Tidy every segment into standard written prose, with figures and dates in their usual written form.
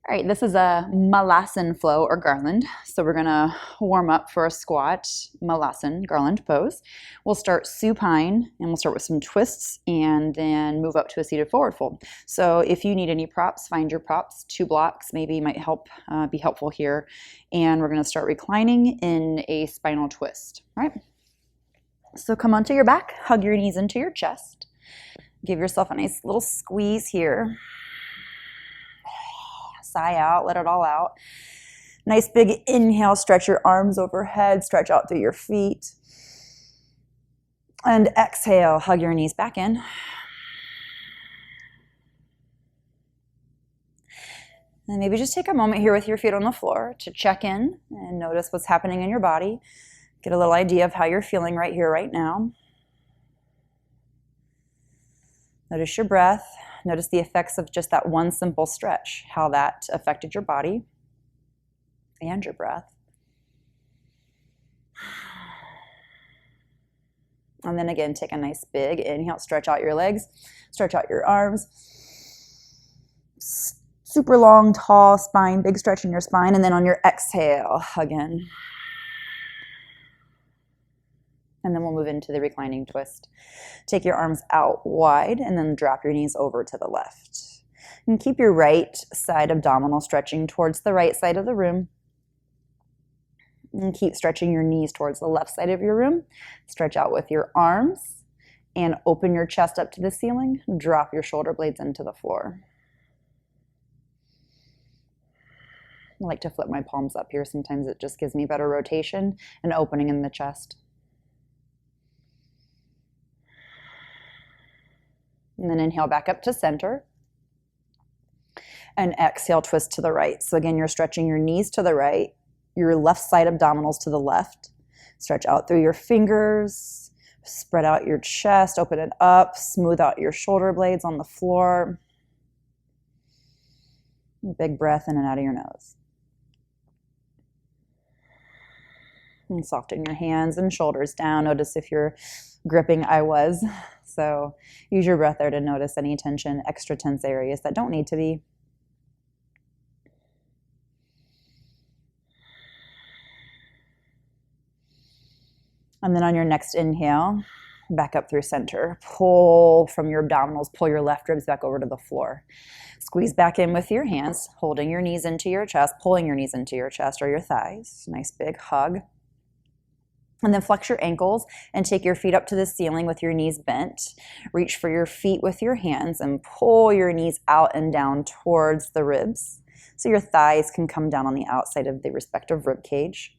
All right, this is a Malasana Flow or garland. So we're gonna warm up for a squat Malasana garland pose. We'll start supine and we'll start with some twists and then move up to a seated forward fold. So if you need any props, find your props. 2 blocks maybe might help be helpful here. And we're gonna start reclining in a spinal twist, all right? So come onto your back, hug your knees into your chest. Give yourself a nice little squeeze here. Sigh out, let it all out. Nice big inhale, stretch your arms overhead, stretch out through your feet. And exhale, hug your knees back in. And maybe just take a moment here with your feet on the floor to check in and notice what's happening in your body. Get a little idea of how you're feeling right here, right now. Notice your breath. Notice the effects of just that one simple stretch, how that affected your body and your breath. And then again, take a nice big inhale, stretch out your legs, stretch out your arms. Super long, tall spine, big stretch in your spine. And then on your exhale, hug in. And then we'll move into the reclining twist. Take your arms out wide and then drop your knees over to the left. And keep your right side abdominal stretching towards the right side of the room. And keep stretching your knees towards the left side of your room. Stretch out with your arms and open your chest up to the ceiling. Drop your shoulder blades into the floor. I like to flip my palms up here. Sometimes it just gives me better rotation and opening in the chest. And then inhale back up to center. And exhale, twist to the right. So again, you're stretching your knees to the right, your left side abdominals to the left. Stretch out through your fingers, spread out your chest, open it up, smooth out your shoulder blades on the floor. Big breath in and out of your nose. And soften your hands and shoulders down. Notice if you're gripping, I was. So use your breath there to notice any tension, extra tense areas that don't need to be. And then on your next inhale, back up through center. Pull from your abdominals, pull your left ribs back over to the floor. Squeeze back in with your hands, holding your knees into your chest, pulling your knees into your chest or your thighs. Nice big hug. And then flex your ankles and take your feet up to the ceiling with your knees bent. Reach for your feet with your hands and pull your knees out and down towards the ribs so your thighs can come down on the outside of the respective rib cage.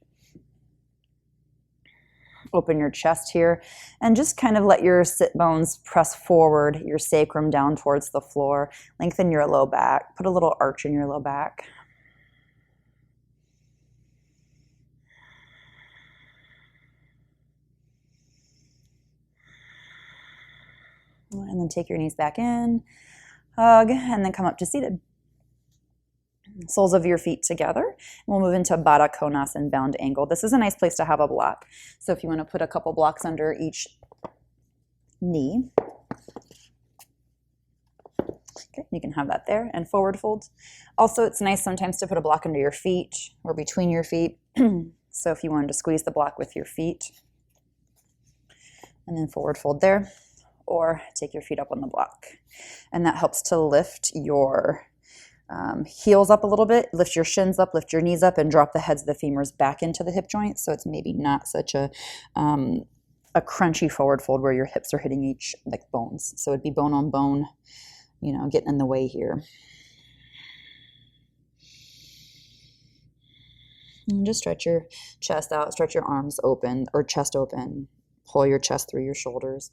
Open your chest here and just kind of let your sit bones press forward, your sacrum down towards the floor. Lengthen your low back. Put a little arch in your low back. And then take your knees back in, hug, and then come up to seated. Soles of your feet together. We'll move into Baddha Konasana bound angle. This is a nice place to have a block. So if you want to put a couple blocks under each knee, okay, you can have that there. And forward fold. Also, it's nice sometimes to put a block under your feet or between your feet. So if you wanted to squeeze the block with your feet, and then forward fold there. Or take your feet up on the block. And that helps to lift your heels up a little bit, lift your shins up, lift your knees up, and drop the heads of the femurs back into the hip joint. So it's maybe not such a crunchy forward fold where your hips are hitting each like bones. So it'd be bone on bone, you know, getting in the way here. And just stretch your chest out, stretch your arms open or chest open. Pull your chest through your shoulders.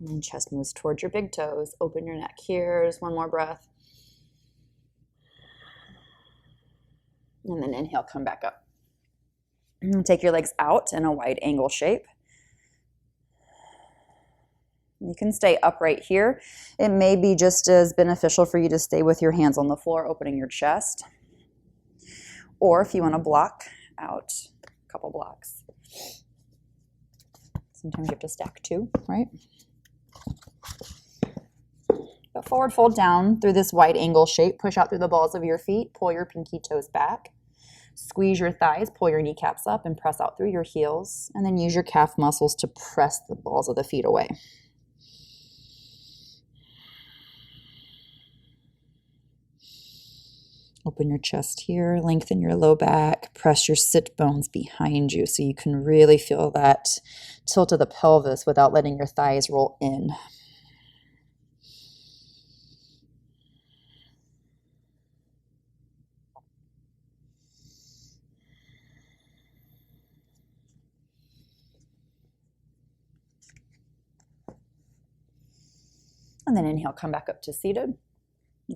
And chest moves towards your big toes. Open your neck here. Just one more breath. And then inhale, come back up. And take your legs out in a wide angle shape. You can stay upright here. It may be just as beneficial for you to stay with your hands on the floor, opening your chest. Or if you want to block out a couple blocks. Sometimes you have to stack 2, right? Forward fold down through this wide angle shape. Push out through the balls of your feet. Pull your pinky toes back. Squeeze your thighs. Pull your kneecaps up and press out through your heels. And then use your calf muscles to press the balls of the feet away. Open your chest here, lengthen your low back, press your sit bones behind you so you can really feel that tilt of the pelvis without letting your thighs roll in. And then inhale, come back up to seated.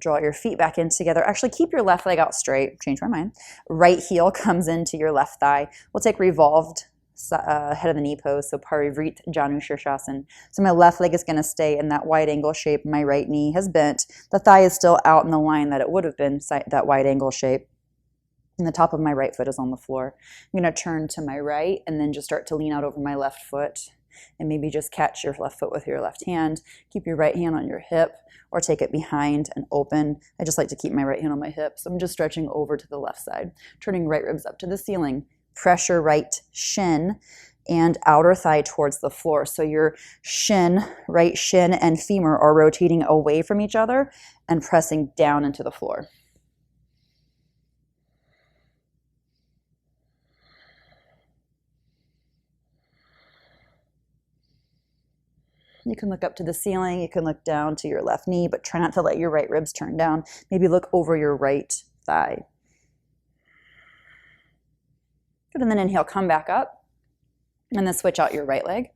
Draw your feet back in together. Actually, keep your left leg out straight. Change my mind. Right heel comes into your left thigh. We'll take revolved head of the knee pose, so Parivrit Janu Shirshasana. So my left leg is going to stay in that wide angle shape. My right knee has bent. The thigh is still out in the line that it would have been, that wide angle shape. And the top of my right foot is on the floor. I'm going to turn to my right and then just start to lean out over my left foot. And maybe just catch your left foot with your left hand. Keep your right hand on your hip or take it behind and open. I just like to keep my right hand on my hip. So I'm just stretching over to the left side, turning right ribs up to the ceiling. Pressure right shin and outer thigh towards the floor. So your shin, right shin and femur are rotating away from each other and pressing down into the floor. You can look up to the ceiling, you can look down to your left knee, but try not to let your right ribs turn down. Maybe look over your right thigh. Good, and then inhale, come back up, and then switch out your right leg.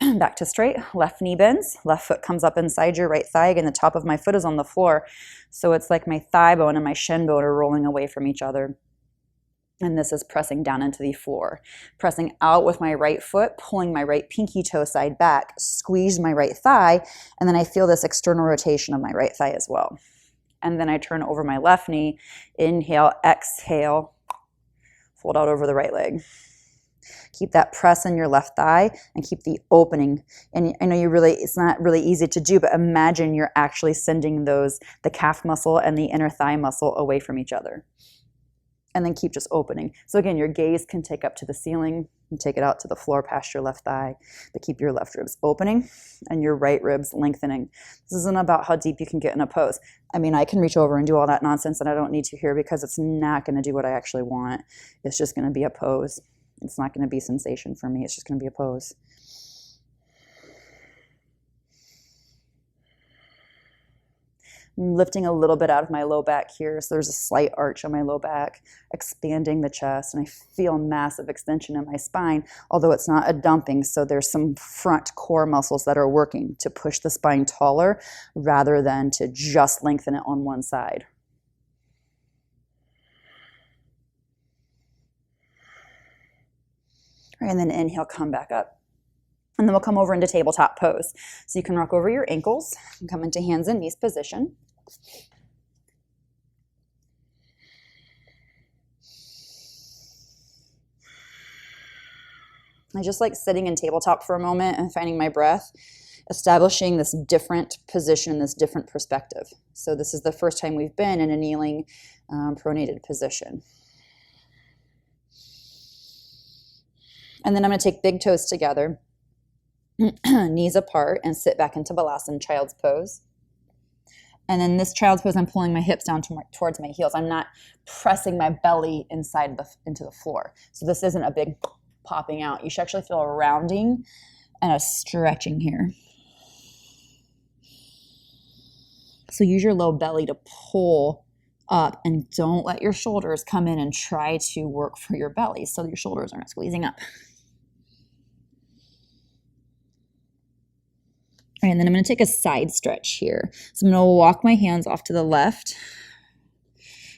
Back to straight, left knee bends, left foot comes up inside your right thigh, and the top of my foot is on the floor. So it's like my thigh bone and my shin bone are rolling away from each other. And this is pressing down into the floor. Pressing out with my right foot, pulling my right pinky toe side back, squeeze my right thigh, and then I feel this external rotation of my right thigh as well. And then I turn over my left knee, inhale, exhale, fold out over the right leg. Keep that press in your left thigh and keep the opening. And I know it's not really easy to do, but imagine you're actually sending the calf muscle and the inner thigh muscle away from each other. And then keep just opening. So again, your gaze can take up to the ceiling and take it out to the floor past your left thigh, but keep your left ribs opening and your right ribs lengthening. This isn't about how deep you can get in a pose. I mean, I can reach over and do all that nonsense and I don't need to here because it's not going to do what I actually want. It's just going to be a pose. It's not going to be sensation for me. It's just going to be a pose. I'm lifting a little bit out of my low back here, so there's a slight arch on my low back, expanding the chest, and I feel massive extension in my spine, although it's not a dumping, so there's some front core muscles that are working to push the spine taller rather than to just lengthen it on one side. All right, and then inhale, come back up. And then we'll come over into tabletop pose. So you can rock over your ankles and come into hands and knees position. I just like sitting in tabletop for a moment and finding my breath, establishing this different position, this different perspective. So this is the first time we've been in a kneeling, pronated position. And then I'm going to take big toes together, knees apart, and sit back into Malasana Child's Pose. And then this Child's Pose, I'm pulling my hips down towards my heels. I'm not pressing my belly into the floor. So this isn't a big popping out. You should actually feel a rounding and a stretching here. So use your low belly to pull up and don't let your shoulders come in and try to work for your belly so your shoulders aren't squeezing up. All right, and then I'm going to take a side stretch here. So I'm going to walk my hands off to the left.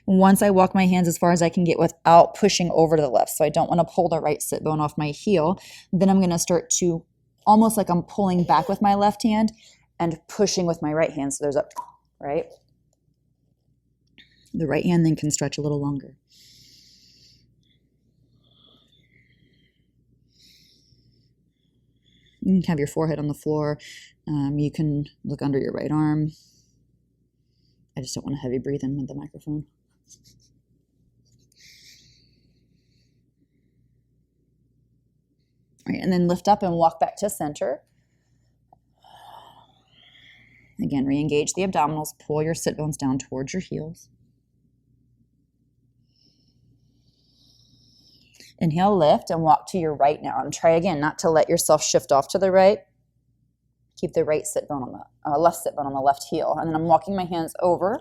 Once I walk my hands as far as I can get without pushing over to the left, so I don't want to pull the right sit bone off my heel, then I'm going to start to, almost like I'm pulling back with my left hand and pushing with my right hand. So there's a, right? The right hand then can stretch a little longer. You can have your forehead on the floor. You can look under your right arm. I just don't want to heavy breathe in with the microphone. All right, and then lift up and walk back to center. Again, re-engage the abdominals. Pull your sit bones down towards your heels. Inhale, lift, and walk to your right now. And try again not to let yourself shift off to the right. Keep the right sit bone on the left sit bone on the left heel. And then I'm walking my hands over.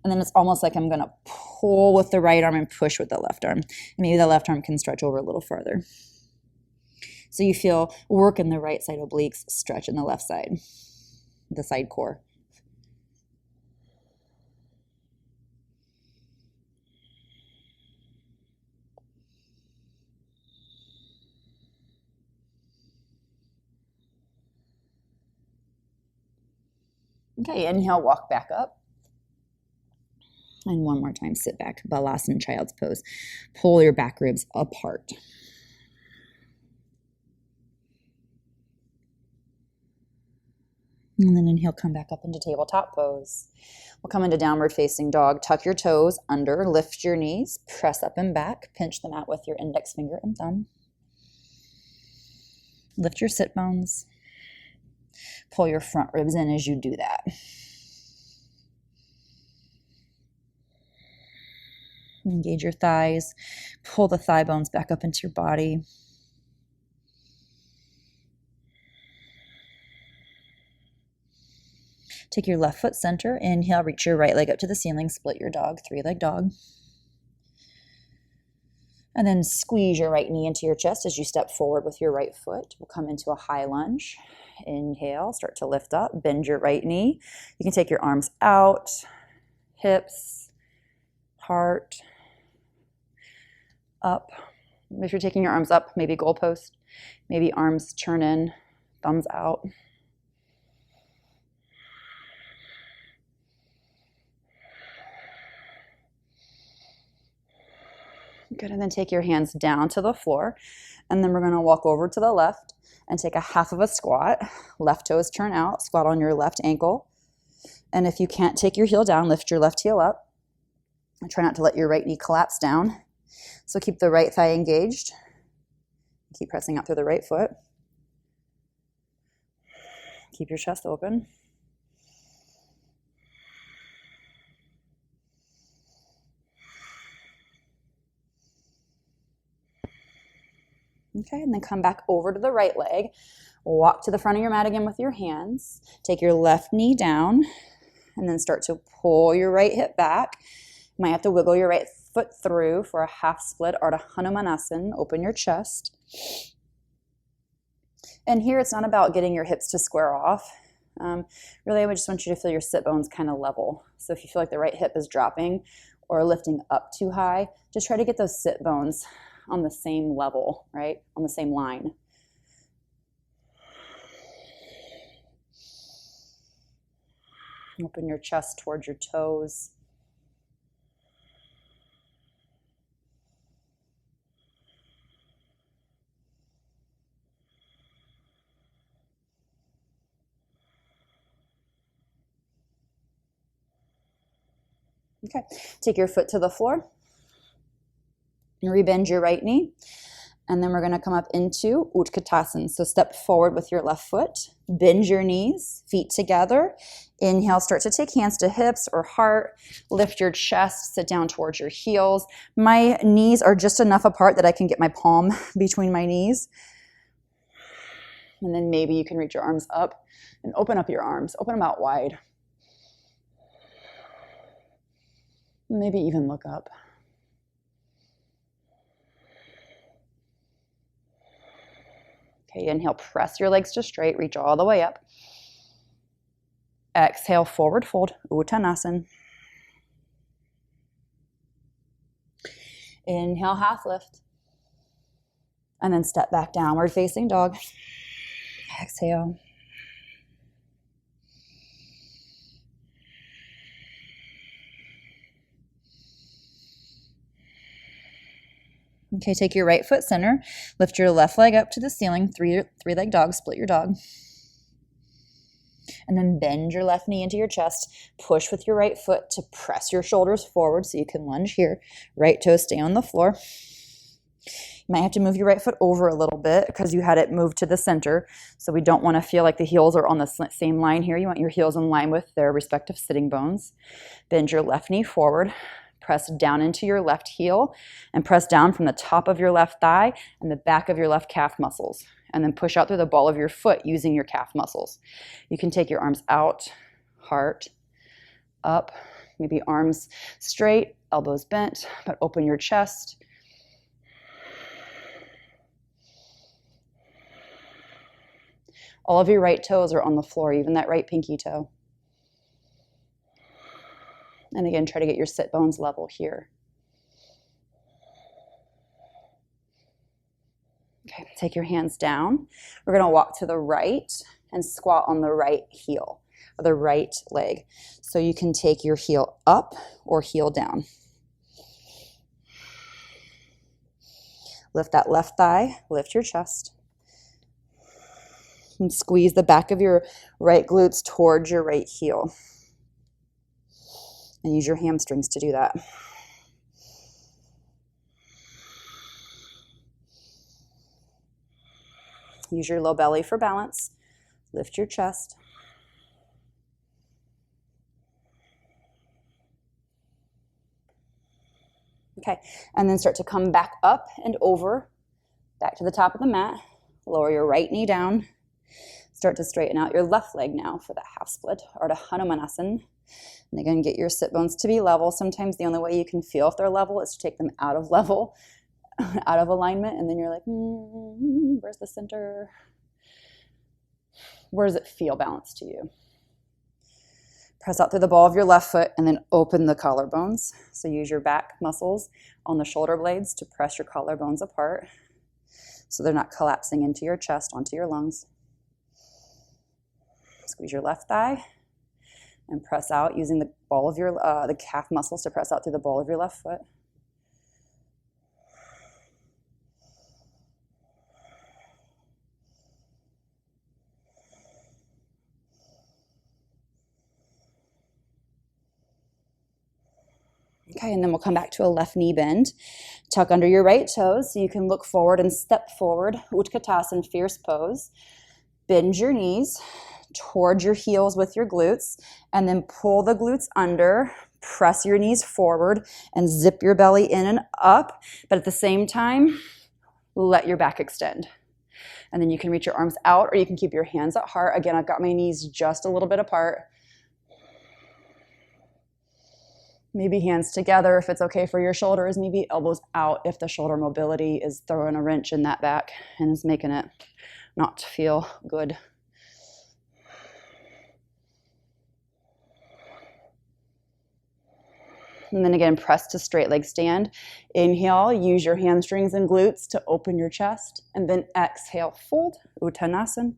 And then it's almost like I'm going to pull with the right arm and push with the left arm. And maybe the left arm can stretch over a little farther. So you feel work in the right side obliques, stretch in the left side, the side core. Okay, inhale, walk back up. And one more time, sit back, Malasana child's pose. Pull your back ribs apart. And then inhale, come back up into tabletop pose. We'll come into downward facing dog. Tuck your toes under, lift your knees, press up and back, pinch the mat with your index finger and thumb. Lift your sit bones. Pull your front ribs in as you do that. Engage your thighs. Pull the thigh bones back up into your body. Take your left foot center. Inhale, reach your right leg up to the ceiling. Split your dog, three-leg dog. And then squeeze your right knee into your chest as you step forward with your right foot. We'll come into a high lunge. Inhale, start to lift up, bend your right knee. You can take your arms out, hips, heart, up. If you're taking your arms up, maybe goalpost, maybe arms turn in, thumbs out. Good, and then take your hands down to the floor, and then we're gonna walk over to the left and take a half of a squat. Left toes turn out, squat on your left ankle. And if you can't take your heel down, lift your left heel up. And try not to let your right knee collapse down. So keep the right thigh engaged. Keep pressing out through the right foot. Keep your chest open. Okay, and then come back over to the right leg. Walk to the front of your mat again with your hands. Take your left knee down and then start to pull your right hip back. You might have to wiggle your right foot through for a half split Ardha Hanumanasana. Open your chest. And here it's not about getting your hips to square off. Really, I just want you to feel your sit bones kind of level. So if you feel like the right hip is dropping or lifting up too high, just try to get those sit bones on the same level, right? On the same line. Open your chest towards your toes. Okay, take your foot to the floor. Rebend your right knee. And then we're going to come up into Utkatasana. So step forward with your left foot. Bend your knees, feet together. Inhale, start to take hands to hips or heart. Lift your chest, sit down towards your heels. My knees are just enough apart that I can get my palm between my knees. And then maybe you can reach your arms up and open up your arms. Open them out wide. Maybe even look up. Okay, inhale, press your legs to straight, reach all the way up. Exhale, forward fold, Uttanasana. Inhale, half lift. And then step back, downward facing dog. Exhale. Okay, take your right foot center, lift your left leg up to the ceiling, three-leg dog, split your dog. And then bend your left knee into your chest. Push with your right foot to press your shoulders forward so you can lunge here. Right toes stay on the floor. You might have to move your right foot over a little bit because you had it moved to the center. So we don't want to feel like the heels are on the same line here. You want your heels in line with their respective sitting bones. Bend your left knee forward. Press down into your left heel and press down from the top of your left thigh and the back of your left calf muscles. And then push out through the ball of your foot using your calf muscles. You can take your arms out, heart, up, maybe arms straight, elbows bent, but open your chest. All of your right toes are on the floor, even that right pinky toe. And again, try to get your sit bones level here. Okay, take your hands down. We're going to walk to the right and squat on the right heel, or the right leg. So you can take your heel up or heel down. Lift that left thigh, lift your chest. And squeeze the back of your right glutes towards your right heel. And use your hamstrings to do that. Use your low belly for balance. Lift your chest. Okay, and then start to come back up and over, back to the top of the mat. Lower your right knee down. Start to straighten out your left leg now for that half split, or the Hanumanasana. And again, get your sit bones to be level. Sometimes the only way you can feel if they're level is to take them out of level, out of alignment, and then you're like, where's the center? Where does it feel balanced to you? Press out through the ball of your left foot and then open the collarbones. So use your back muscles on the shoulder blades to press your collarbones apart so they're not collapsing into your chest, onto your lungs. Squeeze your left thigh and press out using the ball of your the calf muscles to press out through the ball of your left foot. Okay, and then we'll come back to a left knee bend. Tuck under your right toes so you can look forward and step forward, Utkatasana, fierce pose. Bend your knees towards your heels with your glutes, and then pull the glutes under, press your knees forward, and zip your belly in and up, but at the same time, let your back extend. And then you can reach your arms out, or you can keep your hands at heart. Again, I've got my knees just a little bit apart. Maybe hands together if it's okay for your shoulders, maybe elbows out if the shoulder mobility is throwing a wrench in that back and is making it not feel good. And then again, press to straight leg stand. Inhale, use your hamstrings and glutes to open your chest. And then exhale, fold, Uttanasana.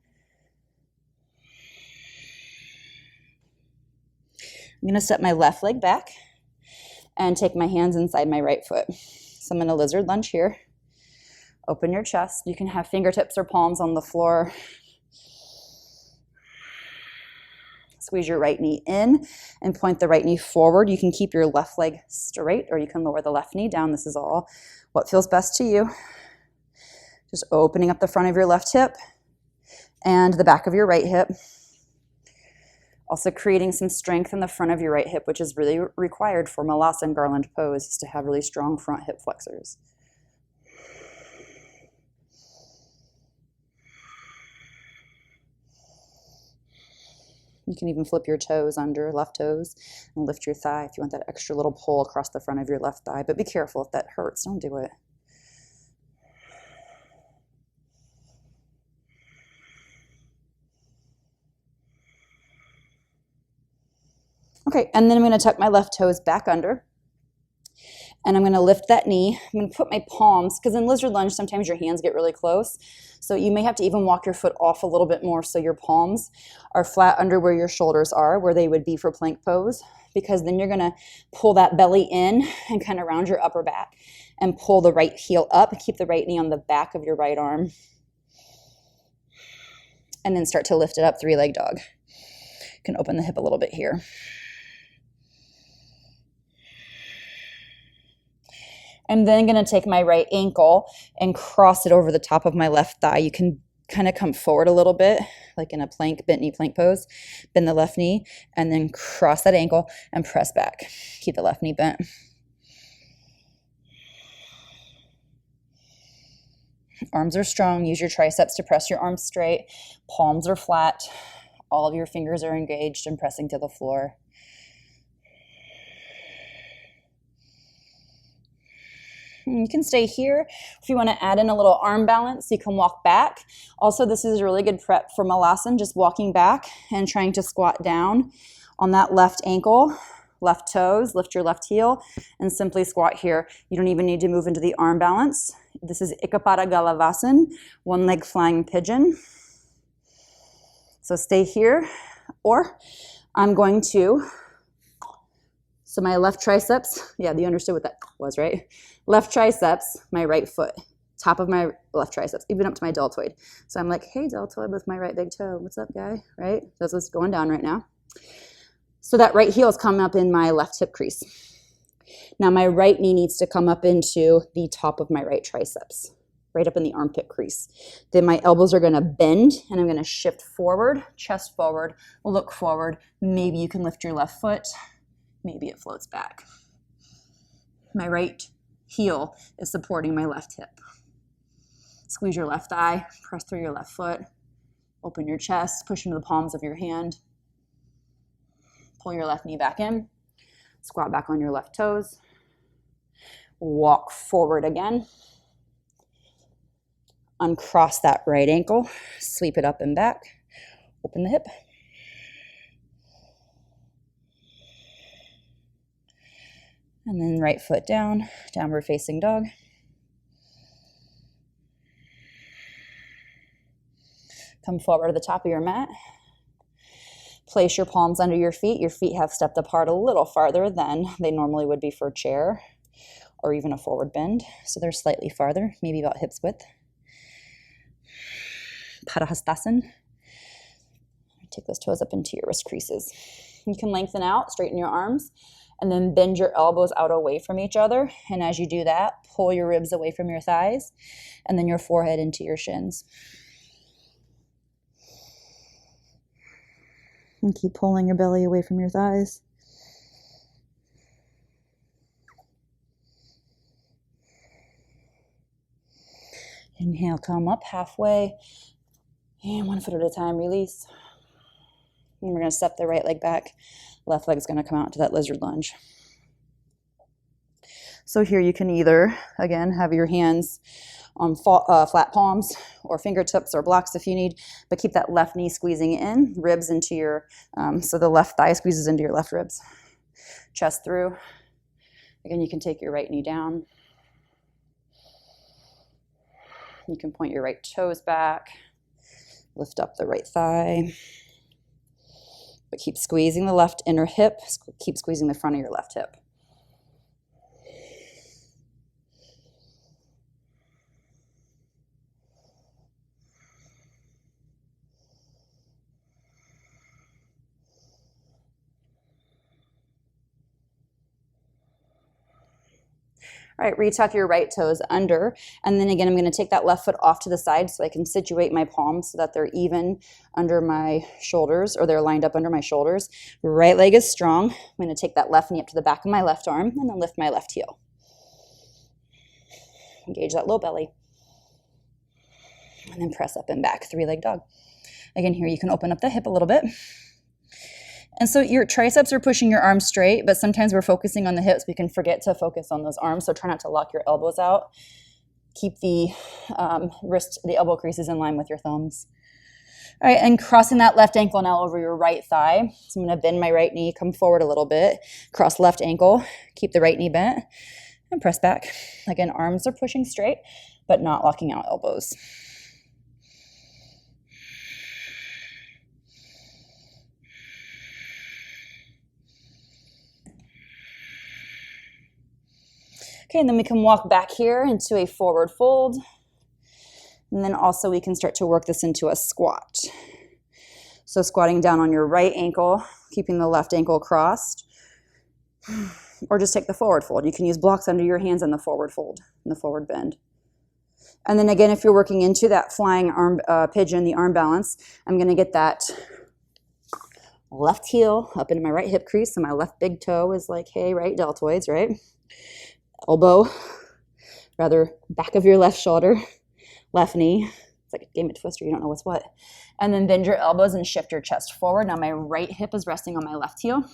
I'm going to step my left leg back and take my hands inside my right foot. So I'm in a lizard lunge here. Open your chest. You can have fingertips or palms on the floor. Squeeze your right knee in and point the right knee forward. You can keep your left leg straight, or you can lower the left knee down. This is all what feels best to you. Just opening up the front of your left hip and the back of your right hip. Also creating some strength in the front of your right hip, which is really required for Malasana garland pose, is to have really strong front hip flexors. You can even flip your toes under, left toes, and lift your thigh if you want that extra little pull across the front of your left thigh. But be careful if that hurts, don't do it. Okay, and then I'm going to tuck my left toes back under. And I'm going to lift that knee. I'm going to put my palms, because in lizard lunge, sometimes your hands get really close. So you may have to even walk your foot off a little bit more so your palms are flat under where your shoulders are, where they would be for plank pose, because then you're going to pull that belly in and kind of round your upper back and pull the right heel up. Keep the right knee on the back of your right arm. And then start to lift it up, three-leg dog. can open the hip a little bit here. I'm then going to take my right ankle and cross it over the top of my left thigh. You can kind of come forward a little bit, like in a plank, bent knee plank pose. Bend the left knee and then cross that ankle and press back. Keep the left knee bent. Arms are strong. Use your triceps to press your arms straight. Palms are flat. All of your fingers are engaged and pressing to the floor. You can stay here. If you want to add in a little arm balance, you can walk back. Also, this is a really good prep for Malasana, just walking back and trying to squat down on that left ankle, left toes, lift your left heel, and simply squat here. You don't even need to move into the arm balance. This is Ikapada Galavasana, one leg flying pigeon. So stay here, or I'm going to, so my left triceps, yeah, you understood what that was, right? Left triceps, my right foot, top of my left triceps, even up to my deltoid. So I'm like, hey, deltoid with my right big toe. What's up, guy? Right? That's what's going down right now. So that right heel is coming up in my left hip crease. Now my right knee needs to come up into the top of my right triceps, right up in the armpit crease. Then my elbows are going to bend and I'm going to shift forward, chest forward, look forward. Maybe you can lift your left foot. Maybe it floats back. My right heel is supporting my left hip. Squeeze your left thigh, press through your left foot, open your chest, push into the palms of your hand. Pull your left knee back in, squat back on your left toes, walk forward again, uncross that right ankle, sweep it up and back, open the hip. And then right foot down, downward facing dog. Come forward to the top of your mat. Place your palms under your feet. Your feet have stepped apart a little farther than they normally would be for a chair or even a forward bend. So they're slightly farther, maybe about hips width. Padahastasana. Take those toes up into your wrist creases. You can lengthen out, straighten your arms, and then bend your elbows out away from each other. And as you do that, pull your ribs away from your thighs and then your forehead into your shins. And keep pulling your belly away from your thighs. Inhale, come up halfway. And 1 foot at a time, release. And we're going to step the right leg back. Left leg is going to come out to that lizard lunge. So here you can either, again, have your hands on flat palms or fingertips or blocks if you need, but keep that left knee squeezing in, ribs into your, so the left thigh squeezes into your left ribs. Chest through. Again, you can take your right knee down. You can point your right toes back. Lift up the right thigh. But keep squeezing the left inner hip. Keep squeezing the front of your left hip. All right, retuck your right toes under, and then again, I'm going to take that left foot off to the side so I can situate my palms so that they're even under my shoulders, or they're lined up under my shoulders. Right leg is strong. I'm going to take that left knee up to the back of my left arm and then lift my left heel. Engage that low belly. And then press up and back, three-leg dog. Again, here you can open up the hip a little bit. And so your triceps are pushing your arms straight, but sometimes we're focusing on the hips. We can forget to focus on those arms, so try not to lock your elbows out. Keep the the elbow creases in line with your thumbs. All right, and crossing that left ankle now over your right thigh. So I'm going to bend my right knee, come forward a little bit, cross left ankle, keep the right knee bent, and press back. Again, arms are pushing straight, but not locking out elbows. Okay, and then we can walk back here into a forward fold. And then also we can start to work this into a squat. So squatting down on your right ankle, keeping the left ankle crossed, or just take the forward fold. You can use blocks under your hands in the forward fold, in the forward bend. And then again, if you're working into that flying arm pigeon, the arm balance, I'm going to get that left heel up into my right hip crease, so my left big toe is like, hey, right deltoids, right? Elbow, rather back of your left shoulder, left knee. It's like a game of Twister, you don't know what's what. And then bend your elbows and shift your chest forward. Now my right hip is resting on my left heel.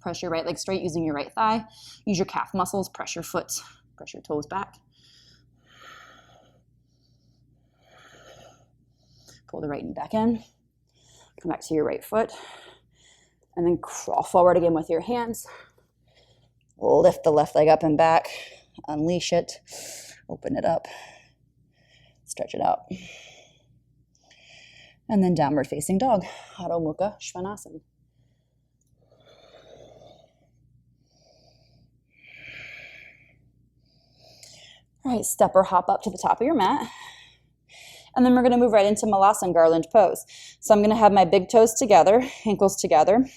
Press your right leg straight using your right thigh. Use your calf muscles, press your foot, press your toes back. Pull the right knee back in. Come back to your right foot. And then crawl forward again with your hands. Lift the left leg up and back. Unleash it. Open it up. Stretch it out. And then downward facing dog. Adho Mukha Svanasana. All right, step or hop up to the top of your mat. And then we're going to move right into Malasana garland pose. So I'm going to have my big toes together, ankles together.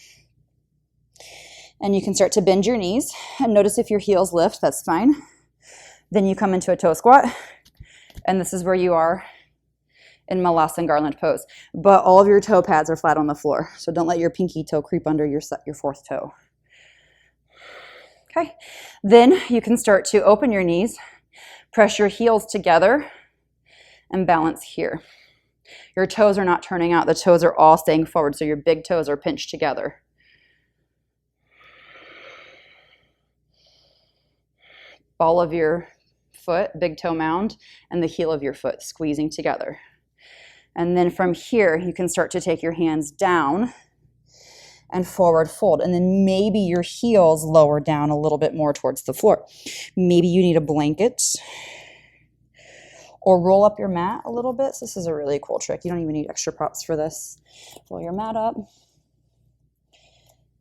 And you can start to bend your knees. And notice if your heels lift, that's fine. Then you come into a toe squat. And this is where you are in Malasana garland pose. But all of your toe pads are flat on the floor. So don't let your pinky toe creep under your fourth toe. Okay. Then you can start to open your knees, press your heels together, and balance here. Your toes are not turning out. The toes are all staying forward, so your big toes are pinched together. Ball of your foot, big toe mound, and the heel of your foot squeezing together. And then from here, you can start to take your hands down and forward fold. And then maybe your heels lower down a little bit more towards the floor. Maybe you need a blanket or roll up your mat a little bit. So this is a really cool trick. You don't even need extra props for this. Roll your mat up.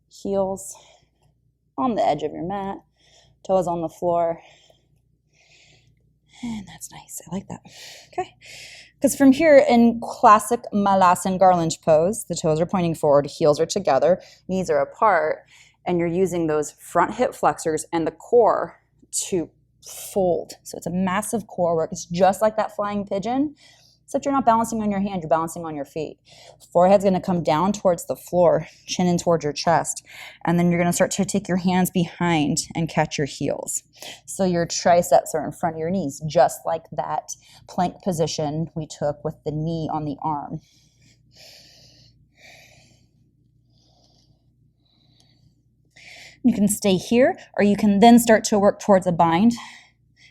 Heels on the edge of your mat. Toes on the floor. And that's nice. I like that. Okay. Because from here in classic Malasana garland pose, the toes are pointing forward, heels are together, knees are apart, and you're using those front hip flexors and the core to fold. So it's a massive core work. It's just like that flying pigeon, except you're not balancing on your hand, you're balancing on your feet. Forehead's going to come down towards the floor, chin in towards your chest, and then you're going to start to take your hands behind and catch your heels. So your triceps are in front of your knees, just like that plank position we took with the knee on the arm. You can stay here, or you can then start to work towards a bind,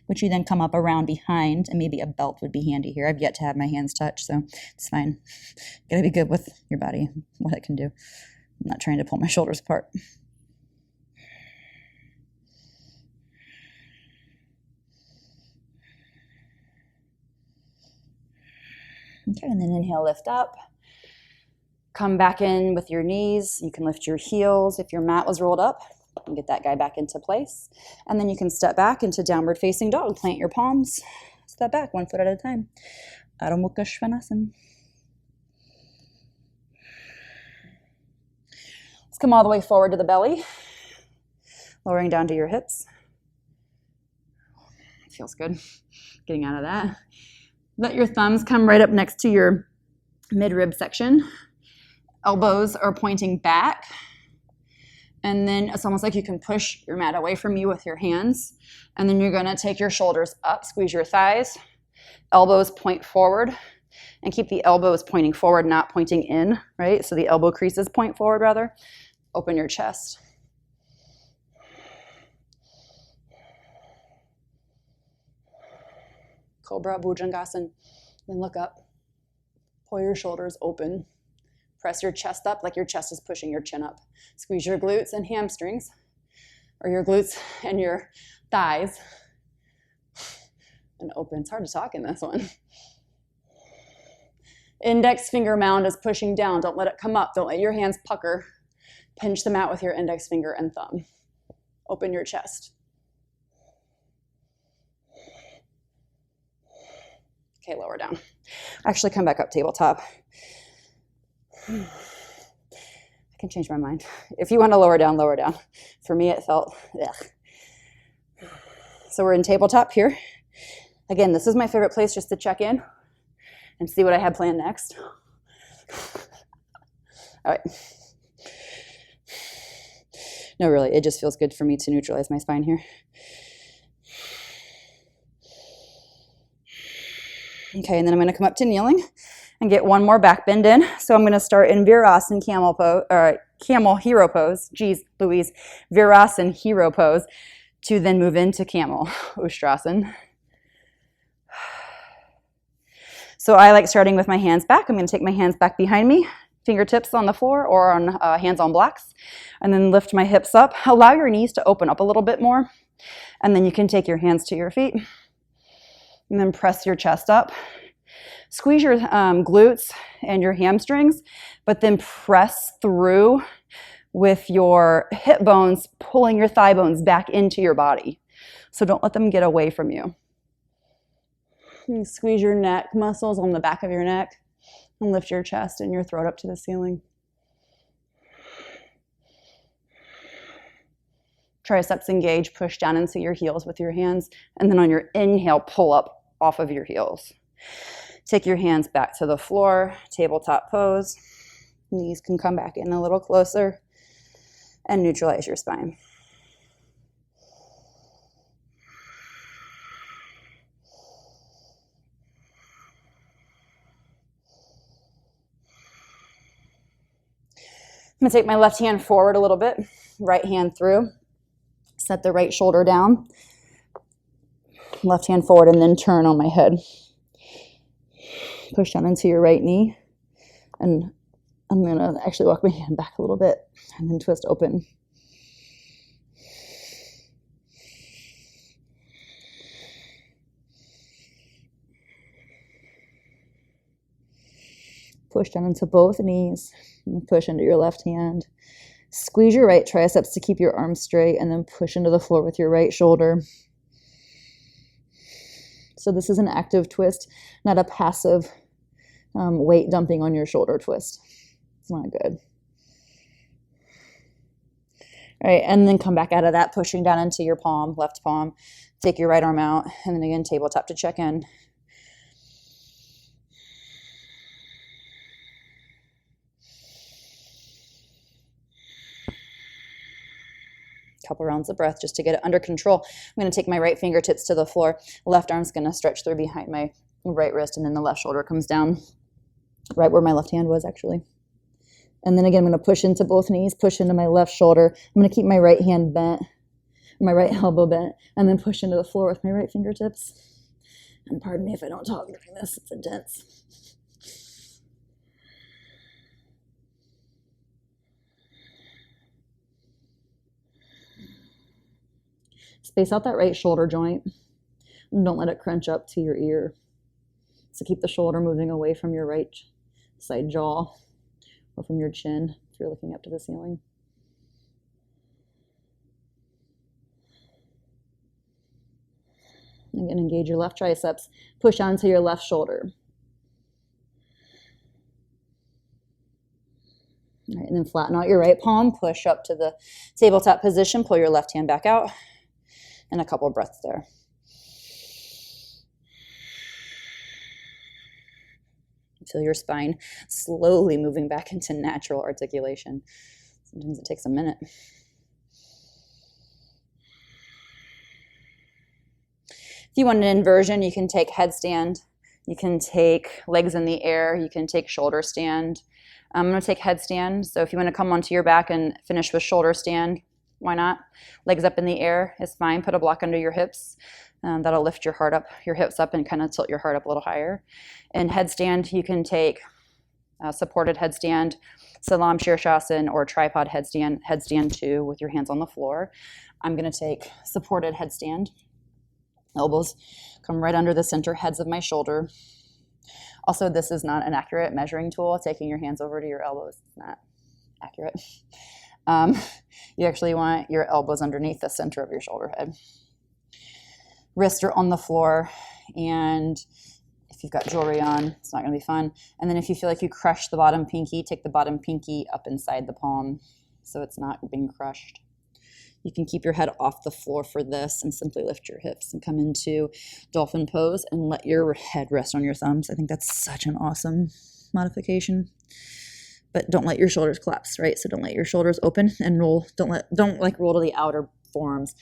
which you then come up around behind, and maybe a belt would be handy here. I've yet to have my hands touch, so it's fine. You gotta be good with your body, what it can do. I'm not trying to pull my shoulders apart. Okay, and then inhale, lift up. Come back in with your knees. You can lift your heels. If your mat was rolled up, you can get that guy back into place. And then you can step back into downward facing dog. Plant your palms. Step back 1 foot at a time. Adho Mukha Svanasana. Let's come all the way forward to the belly. Lowering down to your hips. It feels good. Getting out of that. Let your thumbs come right up next to your mid-rib section. Elbows are pointing back. And then it's almost like you can push your mat away from you with your hands. And then you're going to take your shoulders up, squeeze your thighs. Elbows point forward. And keep the elbows pointing forward, not pointing in, right? So the elbow creases point forward, rather. Open your chest. Cobra, Bhujangasana. Then look up. Pull your shoulders open. Press your chest up like your chest is pushing your chin up. Squeeze your glutes and hamstrings, or your glutes and your thighs. And open. It's hard to talk in this one. Index finger mound is pushing down. Don't let it come up. Don't let your hands pucker. Pinch them out with your index finger and thumb. Open your chest. Okay, lower down. Actually, come back up tabletop. I can change my mind. If you want to lower down, lower down. For me, it felt, ugh. So we're in tabletop here. Again, this is my favorite place just to check in and see what I have planned next. All right. No, really, it just feels good for me to neutralize my spine here. Okay, and then I'm going to come up to kneeling and get one more back bend in. So I'm going to start in Virasana camel pose, or camel hero pose. Geez, Louise, Virasana hero pose, to then move into camel Ustrasana. So I like starting with my hands back. I'm going to take my hands back behind me, fingertips on the floor or on hands on blocks, and then lift my hips up. Allow your knees to open up a little bit more, and then you can take your hands to your feet. And then press your chest up. Squeeze your glutes and your hamstrings, but then press through with your hip bones, pulling your thigh bones back into your body. So don't let them get away from you. You squeeze your neck muscles on the back of your neck and lift your chest and your throat up to the ceiling. Triceps engage, push down into your heels with your hands, and then on your inhale, pull up off of your heels. Take your hands back to the floor, tabletop pose. Knees can come back in a little closer and neutralize your spine. I'm going to take my left hand forward a little bit, right hand through, set the right shoulder down, left hand forward, and then turn on my head. Push down into your right knee, and I'm going to actually walk my hand back a little bit and then twist open. Push down into both knees and push into your left hand. Squeeze your right triceps to keep your arms straight, and then push into the floor with your right shoulder. So this is an active twist, not a passive weight dumping on your shoulder twist. It's not good. All right, and then come back out of that, pushing down into your palm, left palm. Take your right arm out, and then again, tabletop to check in. Couple rounds of breath just to get it under control. I'm going to take my right fingertips to the floor. Left arm's going to stretch through behind my right wrist, and then the left shoulder comes down right where my left hand was actually. And then again, I'm going to push into both knees, push into my left shoulder. I'm going to keep my right hand bent, my right elbow bent, and then push into the floor with my right fingertips. And pardon me if I don't talk during this, it's intense. Space out that right shoulder joint. And don't let it crunch up to your ear. So keep the shoulder moving away from your right side jaw or from your chin if you're looking up to the ceiling. Again, engage your left triceps. Push onto your left shoulder. All right, and then flatten out your right palm. Push up to the tabletop position. Pull your left hand back out. And a couple of breaths there. Feel your spine slowly moving back into natural articulation. Sometimes it takes a minute. If you want an inversion, you can take headstand. You can take legs in the air. You can take shoulder stand. I'm going to take headstand. So if you want to come onto your back and finish with shoulder stand, why not? Legs up in the air is fine. Put a block under your hips. That'll lift your heart up, your hips up, and kind of tilt your heart up a little higher. In headstand, you can take supported headstand, Salam Shirshasana, or tripod headstand 2 with your hands on the floor. I'm going to take supported headstand. Elbows come right under the center heads of my shoulder. Also, this is not an accurate measuring tool. Taking your hands over to your elbows is not accurate. You actually want your elbows underneath the center of your shoulder head. Wrists are on the floor, and if If you've got jewelry on, it's not going to be fun. And then if you feel like you crush the bottom pinky, take the bottom pinky up inside the palm so it's not being crushed. You can keep your head off the floor for this and simply lift your hips and come into dolphin pose and let your head rest on your thumbs. I think that's such an awesome modification. But don't let your shoulders collapse, right? So don't let your shoulders open and roll. Don't like roll to the outer forearms.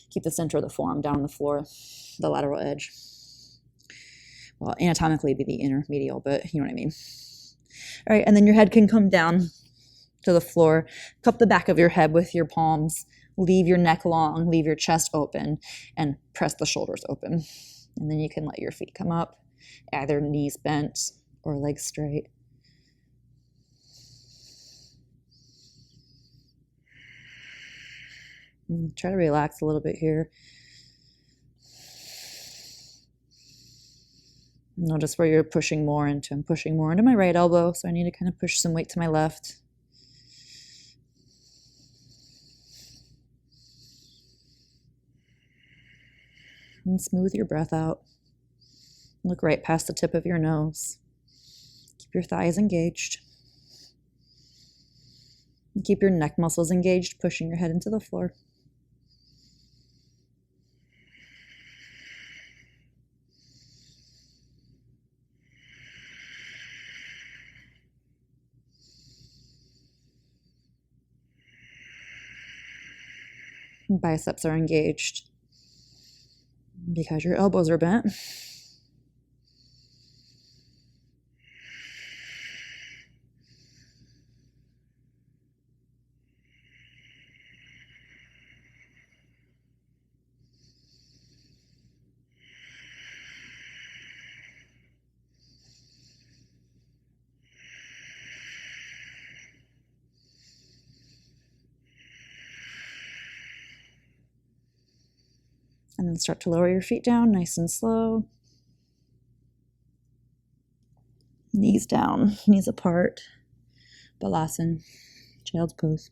Keep the center of the forearm down on the floor, the lateral edge. Well, anatomically it'd be the inner medial, but you know what I mean. All right, and then your head can come down to the floor. Cup the back of your head with your palms. Leave your neck long, leave your chest open, and press the shoulders open. And then you can let your feet come up, either knees bent or legs straight. And try to relax a little bit here. Notice where you're pushing more into. I'm pushing more into my right elbow, so I need to kind of push some weight to my left. And smooth your breath out. Look right past the tip of your nose. Keep your thighs engaged. And keep your neck muscles engaged, pushing your head into the floor. Biceps are engaged because your elbows are bent. And then start to lower your feet down nice and slow. Knees down, knees apart. Malasana, child's pose.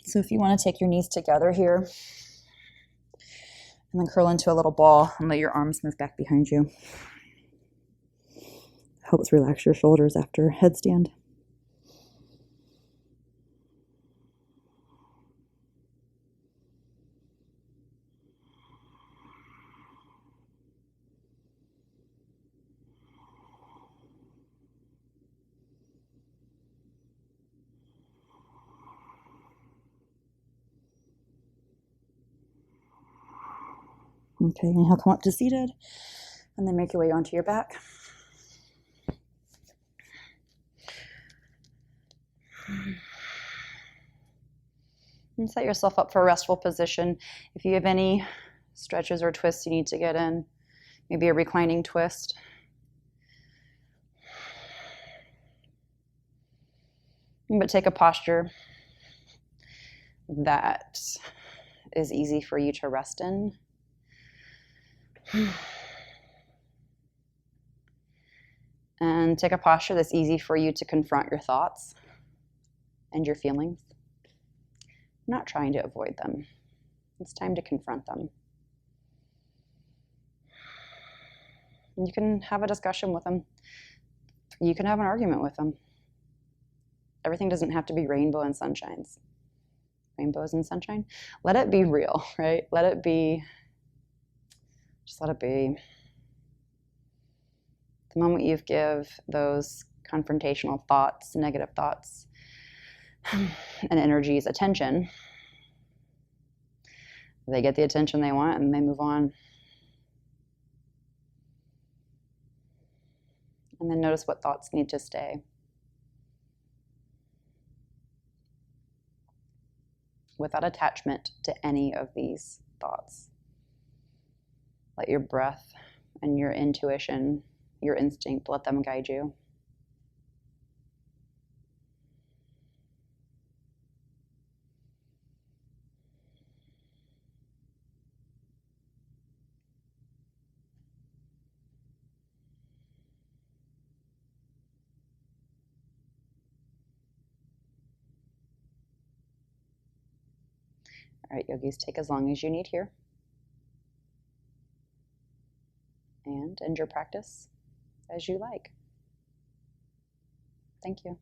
So if you want to take your knees together here, and then curl into a little ball and let your arms move back behind you. Helps relax your shoulders after headstand. Okay, inhale, come up to seated, and then make your way onto your back. And set yourself up for a restful position. If you have any stretches or twists you need to get in, maybe a reclining twist. But take a posture that is easy for you to rest in. And take a posture that's easy for you to confront your thoughts and your feelings. I'm not trying to avoid them. It's time to confront them. And you can have a discussion with them. You can have an argument with them. Everything doesn't have to be rainbow and sunshines. Rainbows and sunshine. Let it be real, right? Let it be. Just let it be. The moment you give those confrontational thoughts, negative thoughts, and energies attention, they get the attention they want and they move on. And then notice what thoughts need to stay. Without attachment to any of these thoughts. Let your breath and your intuition, your instinct, let them guide you. All right, yogis, take as long as you need here. and end your practice as you like. Thank you.